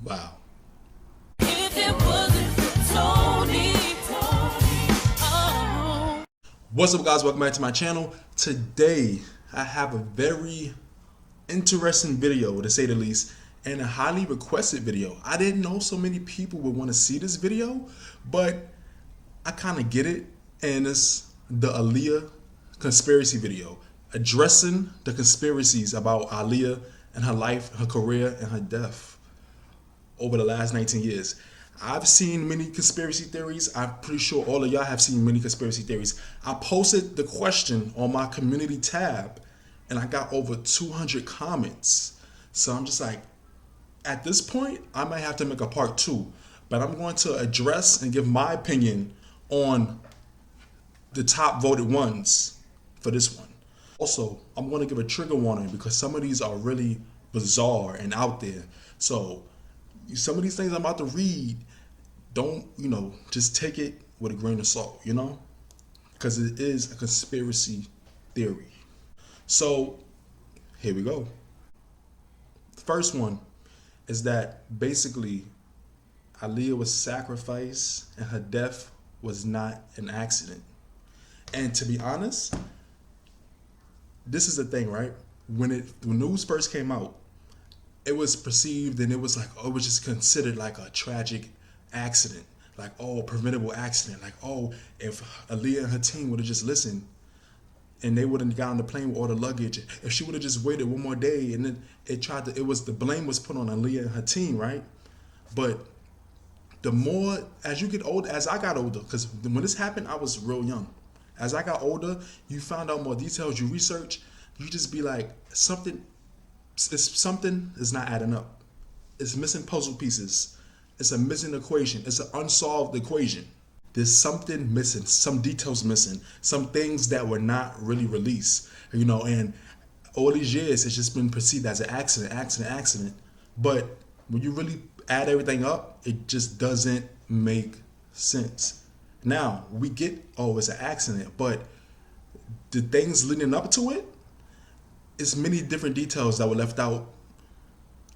Wow. If it wasn't for Tony, oh. What's up, guys? Welcome back to my channel. Today, I have a very interesting video, to say the least, and a highly requested video. I didn't know so many people would want to see this video, but I kind of get it, and it's the Aaliyah conspiracy video, addressing the conspiracies about Aaliyah and her life, her career, and her death over the last 19 years. I've seen many conspiracy theories. I'm pretty sure all of y'all have seen many conspiracy theories. I posted the question on my community tab and I got over 200 comments. So I'm just like, at this point, I might have to make a part 2. But I'm going to address and give my opinion on the top voted ones for this one. Also, I'm going to give a trigger warning because some of these are really bizarre and out there. So some of these things I'm about to read, don't, just take it with a grain of salt, because it is a conspiracy theory. So here we go. The first one is that basically Aaliyah was sacrificed and her death was not an accident. And to be honest, this is the thing, right? When news first came out, it was perceived and it was like, oh, it was just considered like a tragic accident. Like, oh, a preventable accident. Like, oh, if Aaliyah and her team would have just listened and they wouldn't have got on the plane with all the luggage, if she would have just waited one more day, and then the blame was put on Aaliyah and her team, right? But the more, as you get older, as I got older, because when this happened, I was real young. As I got older, you found out more details, you research, you just be like, something is not adding up. It's missing puzzle pieces. It's a missing equation. It's an unsolved equation. There's something missing, some details missing, some things that were not really released, and all these years it's just been perceived as an accident. But when you really add everything up, it just doesn't make sense. Now we get, oh, it's an accident, but the things leading up to it, it's many different details that were left out.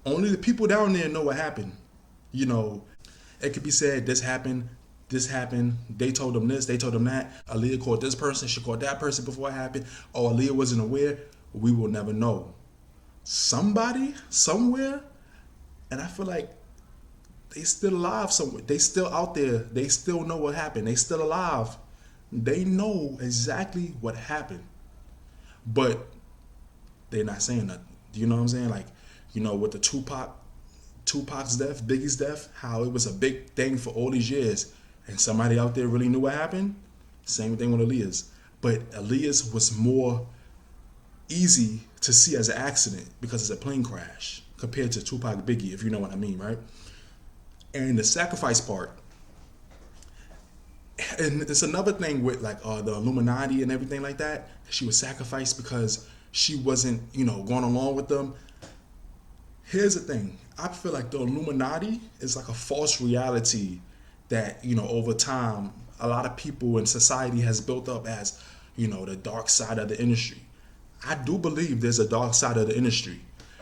Only the people down there know what happened. It could be said this happened, they told them this, they told them that. Aaliyah called this person, she called that person before it happened. Oh, Aaliyah wasn't aware. We will never know. Somebody, somewhere, and I feel like they still alive somewhere. They still out there. They still know what happened. They still alive. They know exactly what happened. But they're not saying nothing. Do you know what I'm saying? Like, with the Tupac's death, Biggie's death, how it was a big thing for all these years, and somebody out there really knew what happened. Same thing with Aaliyah's. But Aaliyah's was more easy to see as an accident because it's a plane crash compared to Tupac, Biggie, if you know what I mean, right? And the sacrifice part, and it's another thing with like the Illuminati and everything like that. She was sacrificed because she wasn't, going along with them. Here's the thing. I feel like the Illuminati is like a false reality that, over time, a lot of people in society has built up as, the dark side of the industry. I do believe there's a dark side of the industry.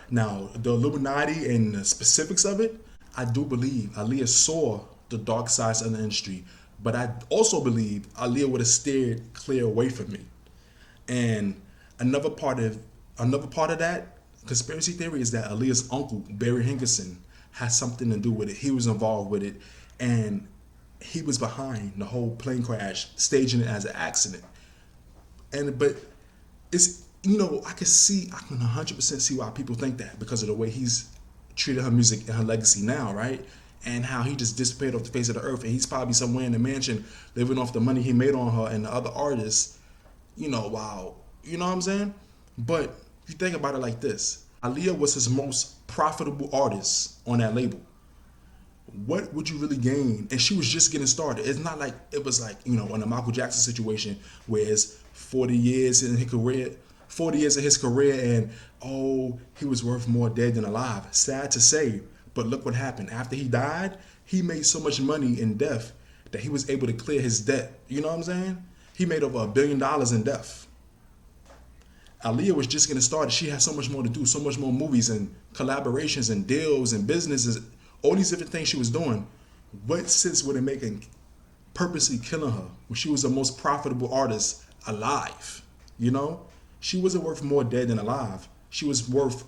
Now, the Illuminati and the specifics of it, I do believe Aaliyah saw the dark sides of the industry, but I also believe Aaliyah would have steered clear away from it. And another part of that conspiracy theory is that Aaliyah's uncle, Barry Hinkerson, has something to do with it. He was involved with it, and he was behind the whole plane crash, staging it as an accident. But it's, I can 100% see why people think that because of the way he's treated her music and her legacy now, right? And how he just disappeared off the face of the earth, and he's probably somewhere in the mansion living off the money he made on her and the other artists, wow. You know what I'm saying? But if you think about it like this, Aaliyah was his most profitable artist on that label. What would you really gain? And she was just getting started. It's not like it was like, in a Michael Jackson situation where it's 40 years in his career, and oh, he was worth more dead than alive. Sad to say, but look what happened. After he died, he made so much money in death that he was able to clear his debt. You know what I'm saying? He made over $1 billion in death. Aaliyah was just getting started. She had so much more to do, so much more movies and collaborations and deals and businesses, all these different things she was doing, what sense would it make in purposely killing her when she was the most profitable artist alive? You know, she wasn't worth more dead than alive. She was worth,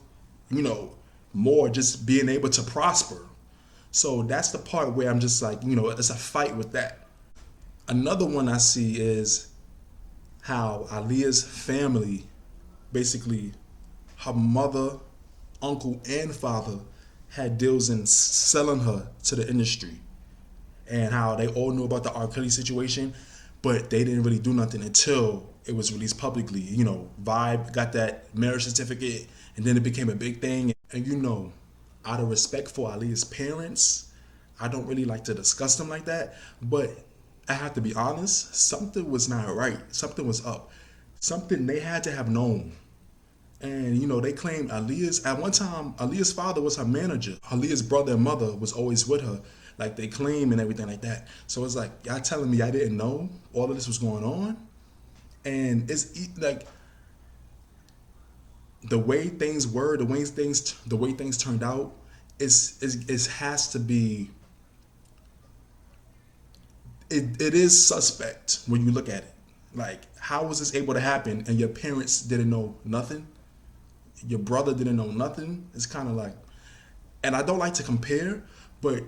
you know, more just being able to prosper. So that's the part where I'm just like, you know, it's a fight with that. Another one I see is how Aaliyah's family, basically her mother, uncle, and father had deals in selling her to the industry, and how they all knew about the R. Kelly situation, but they didn't really do nothing until it was released publicly. You know, Vibe got that marriage certificate, and then it became a big thing. And you know, out of respect for Aaliyah's parents, I don't really like to discuss them like that, but I have to be honest, something was not right. Something was up. Something they had to have known. And you know, they claimed at one time, Aaliyah's father was her manager. Aaliyah's brother and mother was always with her, like they claim and everything like that. So it's like, y'all telling me I didn't know all of this was going on? And it's like the way things were, the way things turned out, it has to be. It is suspect when you look at it. Like, how was this able to happen and your parents didn't know nothing? Your brother didn't know nothing? It's kind of like, and I don't like to compare, but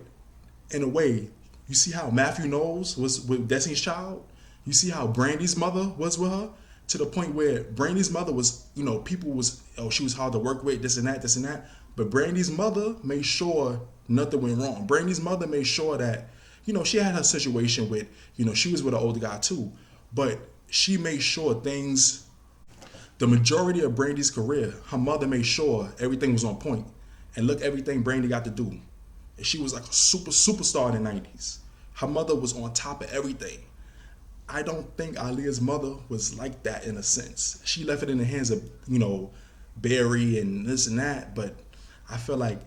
in a way, you see how Matthew Knowles was with Destiny's Child? You see how Brandy's mother was with her? To the point where Brandy's mother was, you know, people was, oh, she was hard to work with, this and that, this and that. But Brandy's mother made sure nothing went wrong. Brandy's mother made sure that, you know, she had her situation with, you know, she was with an older guy too. But she made sure things, the majority of Brandy's career, her mother made sure everything was on point. And look, everything Brandy got to do. And she was like a superstar in the 90s. Her mother was on top of everything. I don't think Aaliyah's mother was like that in a sense. She left it in the hands of, you know, Barry and this and that. But I feel like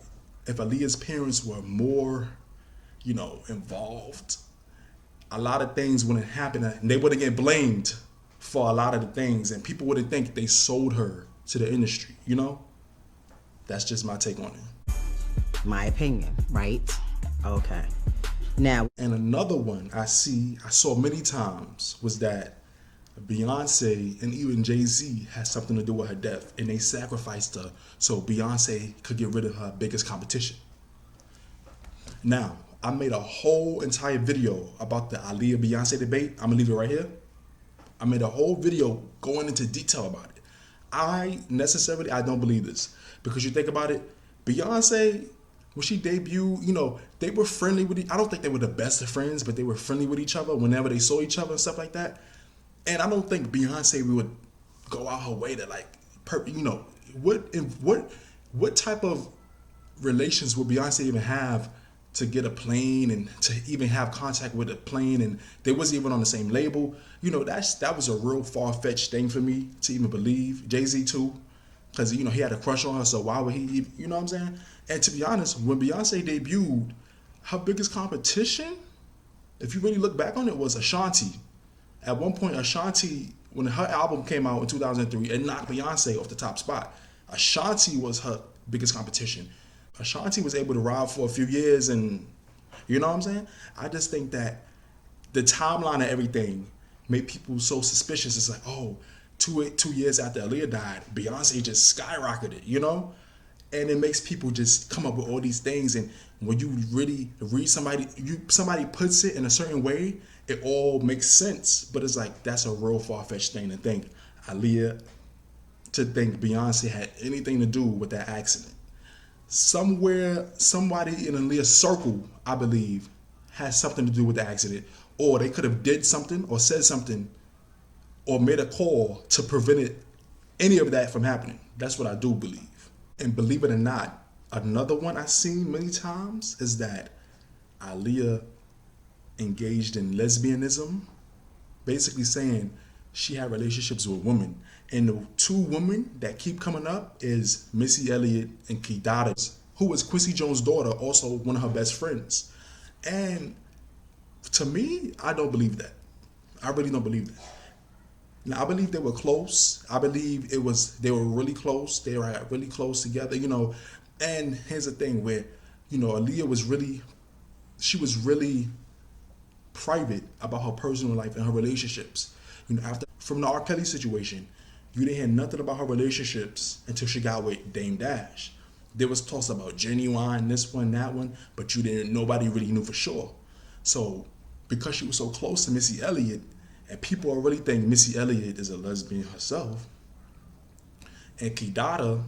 if Aaliyah's parents were more, you know, involved, a lot of things wouldn't happen and they wouldn't get blamed for a lot of the things, and people wouldn't think they sold her to the industry, you know? That's just my take on it. My opinion, right? Okay. Now, and another one I saw many times was that Beyonce and even Jay-Z had something to do with her death, and they sacrificed her so Beyonce could get rid of her biggest competition. Now, I made a whole entire video about the Aaliyah Beyonce debate. I'm gonna leave it right here. I made a whole video going into detail about it. I don't believe this, because you think about it, Beyonce, when she debuted, you know, they were friendly with I don't think they were the best of friends, but they were friendly with each other whenever they saw each other and stuff like that. And I don't think Beyonce would go out her way to like, you know, what type of relations would Beyonce even have to get a plane and to even have contact with a plane, and they wasn't even on the same label? You know, that was a real far-fetched thing for me to even believe. Jay-Z too, because, you know, he had a crush on her, so why would he, you know what I'm saying? And to be honest, when Beyonce debuted, her biggest competition, if you really look back on it, was Ashanti. At one point, Ashanti, when her album came out in 2003, it knocked Beyonce off the top spot. Ashanti was her biggest competition. Ashanti was able to ride for a few years, and you know what I'm saying? I just think that the timeline of everything made people so suspicious. It's like, oh, 2 years after Aaliyah died, Beyonce just skyrocketed, you know? And it makes people just come up with all these things. And when you really read somebody puts it in a certain way, it all makes sense. But it's like, that's a real far-fetched thing to think. To think Beyonce had anything to do with that accident. Somewhere, somebody in Aaliyah's circle, I believe, has something to do with the accident. Or they could have did something or said something or made a call to prevent any of that from happening. That's what I do believe. And believe it or not, another one I've seen many times is that Aaliyah engaged in lesbianism, basically saying she had relationships with women. And the two women that keep coming up is Missy Elliott and Kidada, who was Quincy Jones' daughter, also one of her best friends. And to me, I don't believe that. I really don't believe that. Now, I believe they were close. I believe they were really close. They were really close together, you know. And here's the thing where, Aaliyah was really, she was really private about her personal life and her relationships. After from the R. Kelly situation, you didn't hear nothing about her relationships until she got with Dame Dash. There was talks about Genuine, this one, that one, but nobody really knew for sure. So because she was so close to Missy Elliott, and people already think Missy Elliott is a lesbian herself, and Kidada,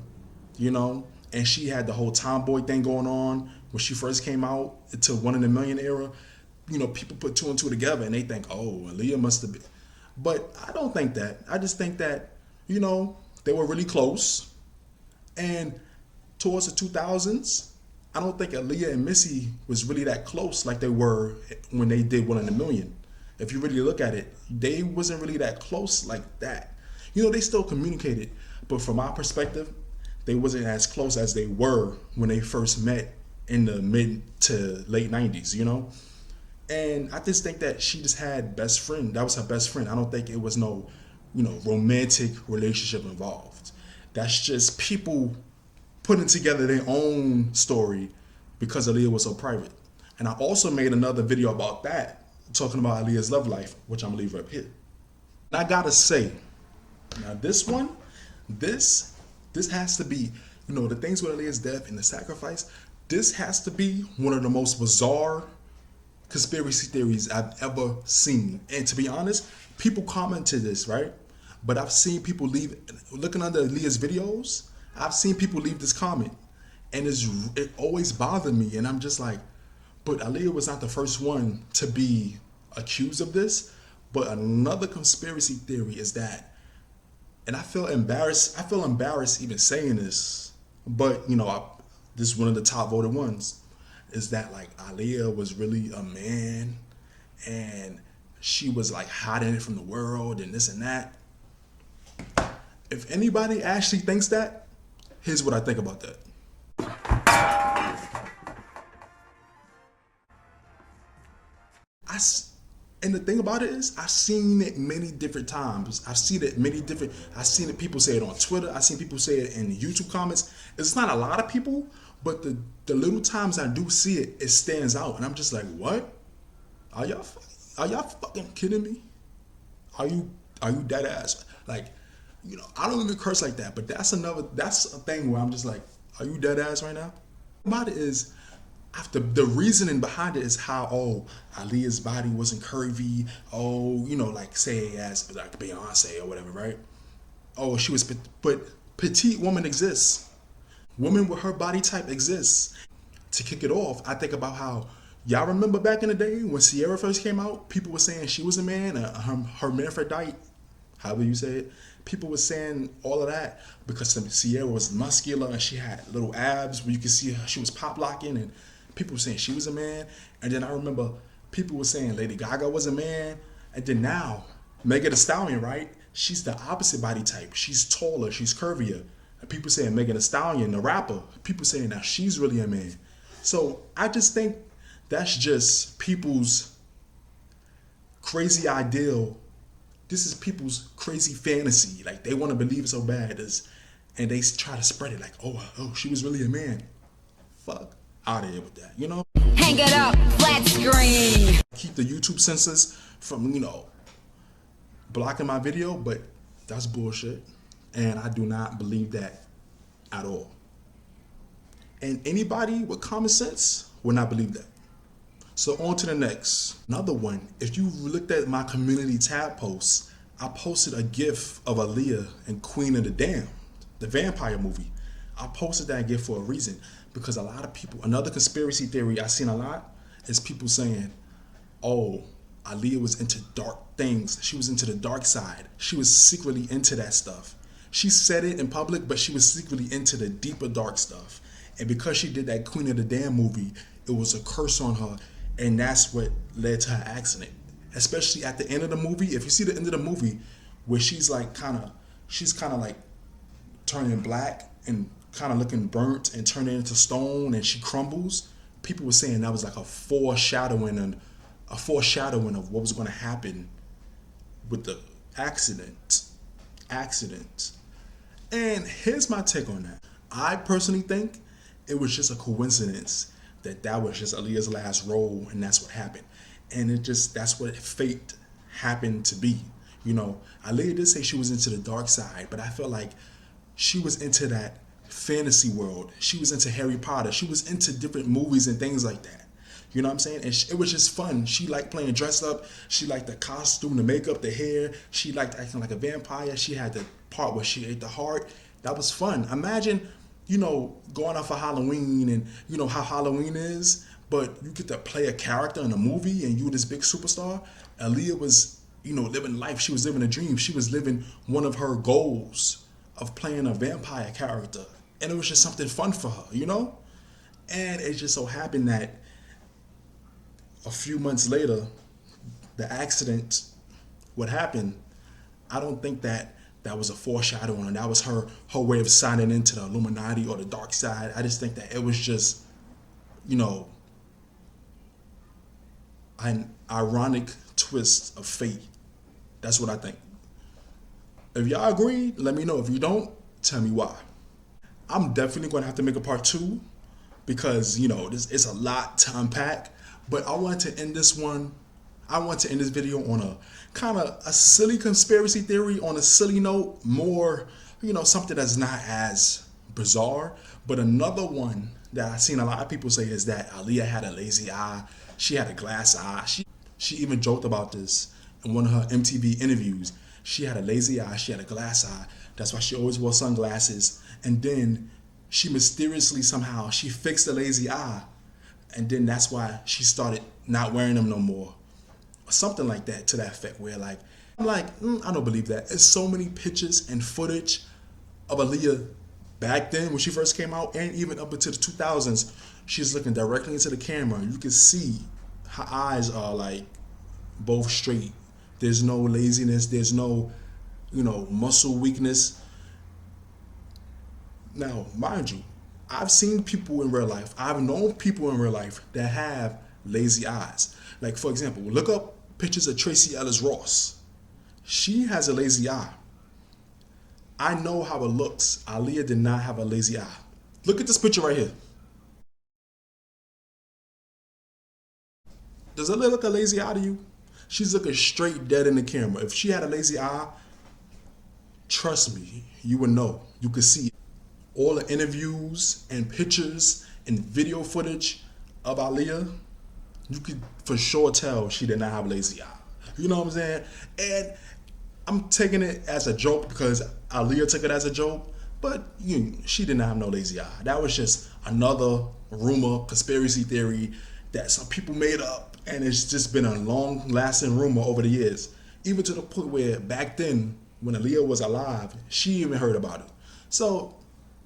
and she had the whole tomboy thing going on when she first came out into One in a Million era. People put two and two together and they think, oh, Aaliyah must have been. But I don't think that. I just think that, they were really close. And towards the 2000s, I don't think Aaliyah and Missy was really that close like they were when they did One in a Million. If you really look at it, they wasn't really that close like that. They still communicated, but from my perspective, they wasn't as close as they were when they first met in the mid to late 90s, And I just think that she just had best friend. That was her best friend. I don't think it was no, romantic relationship involved. That's just people putting together their own story because Aaliyah was so private. And I also made another video about that, talking about Aaliyah's love life, which I'm gonna leave up here. And I gotta say, now this one, this has to be, the things with Aaliyah's death and the sacrifice, this has to be one of the most bizarre conspiracy theories I've ever seen. And to be honest, people comment to this, right? But I've seen people looking under Aaliyah's videos, I've seen people leave this comment. And it always bothered me. And I'm just like, but Aaliyah was not the first one to be accused of this. But another conspiracy theory is that, and I feel embarrassed even saying this, but this is one of the top voted ones, is that like Aaliyah was really a man and she was like hiding it from the world and this and that. If anybody actually thinks that, here's what I think about that. And the thing about it is, I've seen it many different times. I've seen it people say it on Twitter. I've seen people say it in the YouTube comments. It's not a lot of people, but the little times I do see it, it stands out. And I'm just like, what? Are y'all fucking kidding me? Are you dead ass? Like, I don't even curse like that, but that's a thing where I'm just like, are you dead ass right now? About it is, after the reasoning behind it is how, Aaliyah's body wasn't curvy, like say as like Beyonce or whatever, right? She was, but petite woman exists. Women with her body type exists. To kick it off, I think about how, y'all remember back in the day when Sierra first came out, people were saying she was a man, her hermaphrodite, however you say it. People were saying all of that because Sierra was muscular and she had little abs where you could see her, she was pop locking, and people were saying she was a man. And then I remember people were saying Lady Gaga was a man. And then now, Megan Thee Stallion, right? She's the opposite body type. She's taller, she's curvier. And people saying Megan Thee Stallion, the rapper, people saying now she's really a man. So I just think that's just people's crazy ideal. This is people's crazy fantasy. Like they want to believe it so bad, and they try to spread it like, oh, she was really a man. Fuck out of here with that, Hang it up, flat screen. Keep the YouTube censors from, blocking my video, but that's bullshit. And I do not believe that at all. And anybody with common sense will not believe that. So on to the next. Another one, if you looked at my community tab posts, I posted a GIF of Aaliyah and Queen of the Damned, the vampire movie. I posted that GIF for a reason, because a lot of people, another conspiracy theory I've seen a lot is people saying, Aaliyah was into dark things. She was into the dark side. She was secretly into that stuff. She said it in public, but she was secretly into the deeper dark stuff. And because she did that Queen of the Damned movie, it was a curse on her. And that's what led to her accident. Especially at the end of the movie. If you see the end of the movie where she's kind of like turning black and kind of looking burnt and turning into stone and she crumbles, people were saying that was like a foreshadowing of what was going to happen with the accident. And here's my take on that. I personally think it was just a coincidence that was just Aaliyah's last role, and that's what happened. And that's what fate happened to be. Aaliyah did say she was into the dark side, but I felt like she was into that fantasy world. She was into Harry Potter. She was into different movies and things like that. You know what I'm saying? And it was just fun. She liked playing dress up. She liked the costume, the makeup, the hair. She liked acting like a vampire. She had the part where she ate the heart. That was fun. Imagine, going out for Halloween and how Halloween is, but you get to play a character in a movie and you this big superstar. Aaliyah was, living life. She was living a dream. She was living one of her goals of playing a vampire character. And it was just something fun for her, And it just so happened that a few months later, the accident, what happened, I don't think that was a foreshadowing, and that was her way of signing into the Illuminati or the dark side. I just think that it was just, an ironic twist of fate. That's what I think. If y'all agree, let me know. If you don't, tell me why. I'm definitely going to have to make a part 2 because, it's a lot to unpack. But I want to end this video on a kind of a silly conspiracy theory, on a silly note, more, something that's not as bizarre. But another one that I've seen a lot of people say is that Aaliyah had a lazy eye. She had a glass eye. She even joked about this in one of her MTV interviews. She had a lazy eye. She had a glass eye. That's why she always wore sunglasses. And then she mysteriously somehow she fixed the lazy eye. And then that's why she started not wearing them no more. Or something like that, to that effect, where I'm like, I don't believe that. There's so many pictures and footage of Aaliyah back then when she first came out, and even up into the 2000s. She's looking directly into the camera. You can see her eyes are both straight. There's no laziness. There's no, muscle weakness. Now, mind you, I've seen people in real life. I've known people in real life that have lazy eyes. Like, for example, look up pictures of Tracy Ellis Ross. She has a lazy eye. I know how it looks. Aaliyah did not have a lazy eye. Look at this picture right here. Does it look a lazy eye to you? She's looking straight dead in the camera. If she had a lazy eye, trust me, you would know. You could see it. All the interviews and pictures and video footage of Aaliyah, you could for sure tell she did not have a lazy eye. You know what I'm saying? And I'm taking it as a joke because Aaliyah took it as a joke, but she did not have no lazy eye. That was just another rumor, conspiracy theory that some people made up, and it's just been a long-lasting rumor over the years, even to the point where back then, when Aaliyah was alive, she even heard about it. So,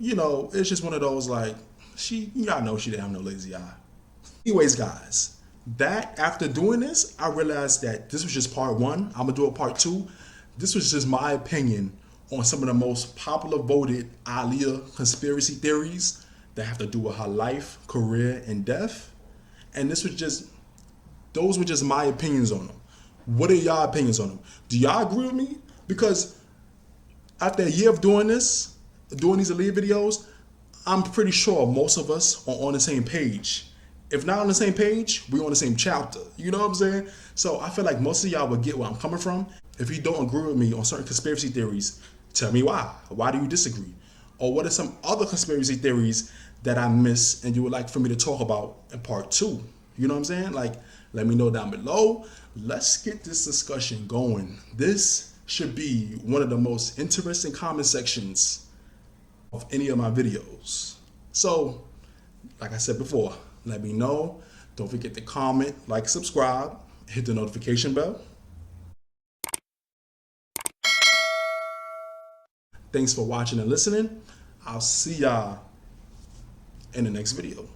it's just one of those y'all know she didn't have no lazy eye. Anyways, guys, after doing this, I realized that this was just part 1. I'm gonna do a part 2. This was just my opinion on some of the most popular voted Aaliyah conspiracy theories that have to do with her life, career, and death. And those were just my opinions on them. What are y'all opinions on them? Do y'all agree with me? Because after a year of doing these Aaliyah videos, I'm pretty sure most of us are on the same page. If not on the same page, we're on the same chapter. You know what I'm saying? So I feel like most of y'all would get where I'm coming from. If you don't agree with me on certain conspiracy theories, tell me why. Why do you disagree? Or what are some other conspiracy theories that I miss and you would like for me to talk about in part 2? You know what I'm saying? Let me know down below. Let's get this discussion going. This should be one of the most interesting comment sections of any of my videos. So, like I said before, let me know. Don't forget to comment, subscribe, hit the notification bell. Thanks for watching and listening. I'll see y'all in the next video.